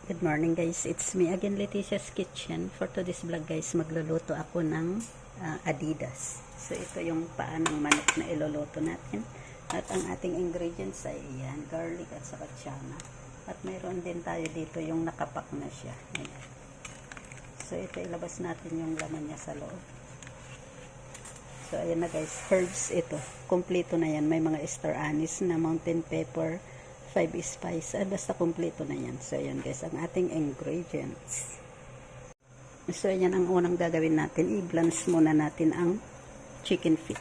Good morning guys, it's me again, Leticia's Kitchen. For today's vlog guys, magluluto ako ng Adidas. So ito yung paa ng manok na iluluto natin. At ang ating ingredients ay yan, garlic at saka tsana. At mayroon din tayo dito yung nakapak na siya. Ayan. So ito ilabas natin yung laman niya sa loob. So ayan na guys, herbs ito. Kompleto na yan. May mga star anise na mountain pepper, 5 spice, basta kompleto na yan. So ayan guys, ang ating ingredients. So ayan ang unang gagawin natin, i-blanch muna natin ang chicken feet.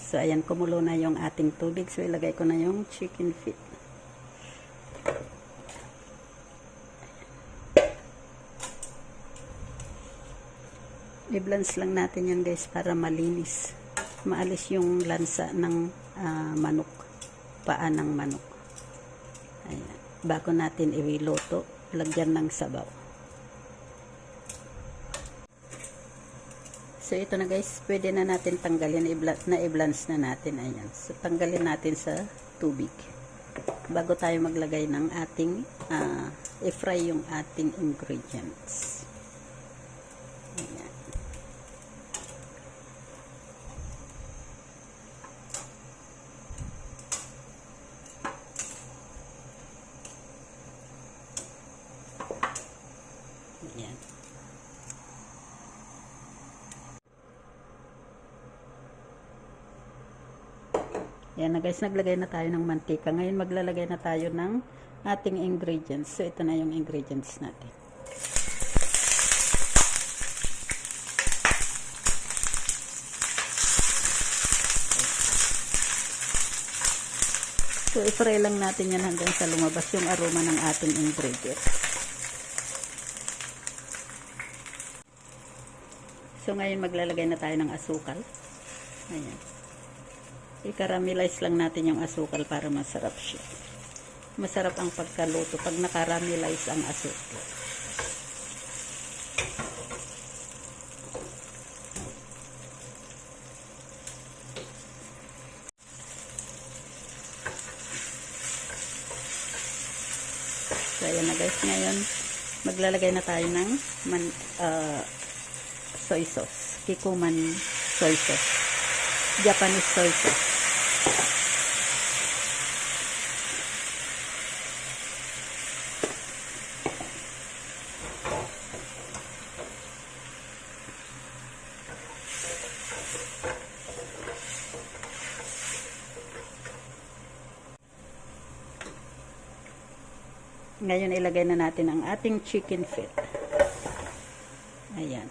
So ayan, kumulo na yung ating tubig. So ilagay ko na yung chicken feet. I-blanch lang natin yan guys para malinis. Maalis yung lansa ng manok, paa ng manok. Ayan. Bago natin iwiluto, lagyan ng sabaw. So ito na guys, pwede na natin tanggalin, i-blanch na natin. Ayan. So tanggalin natin sa tubig. Bago tayo maglagay ng ating, i-fry yung ating ingredients. Ayan. Ayan. Yan na guys, naglagay na tayo ng mantika. Ngayon maglalagay na tayo ng ating ingredients. So ito na yung ingredients natin. So i-fry lang natin yan hanggang sa lumabas yung aroma ng ating ingredients. So ngayon maglalagay na tayo ng asukal. Ayan. I-caramelize lang natin yung asukal para masarap siya. Masarap ang pagkaluto pag nakaramelize ang asukal. So ayan na guys, ngayon maglalagay na tayo ng soy sauce, Kikkoman soy sauce, Japanese soy sauce. Ngayon ilagay na natin ang ating chicken feet. Ayan.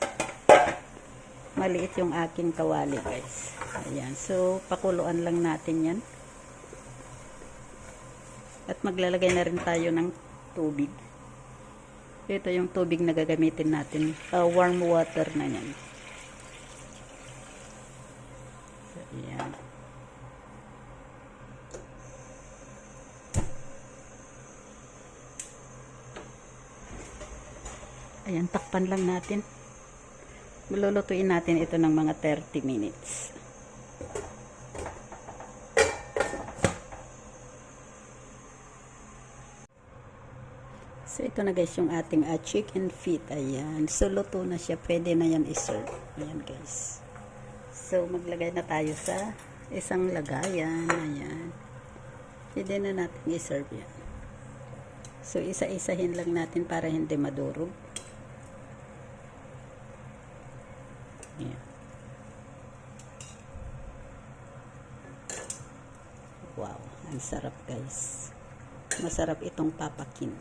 Maliit yung aking kawali guys. Ayan. So, pakuluan lang natin yan. At maglalagay na rin tayo ng tubig. Ito yung tubig na gagamitin natin. Warm water na yan. So, ayan. Ayan, takpan lang natin. Lulutuin natin ito ng mga 30 minutes. So, ito na guys yung ating chicken feet. Ayan. So, luto na siya. Pwede na yan i-serve. Ayan guys. So, maglagay na tayo sa isang lagayan. Ayan. Pwede na natin i-serve yan. So, isa-isahin lang natin para hindi madurog. Ayan. Wow, ang sarap guys. Masarap itong papakin.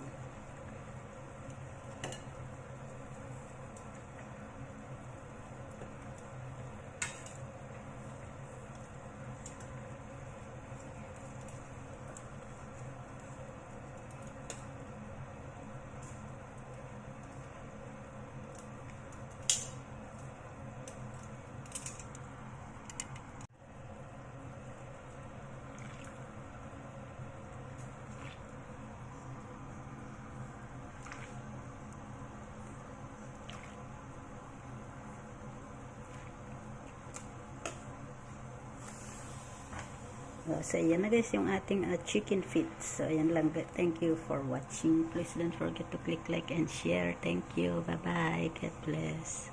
So, ayan na guys yung ating chicken feet. So, ayan lang. Thank you for watching. Please don't forget to click like and share. Thank you. Bye-bye. God bless.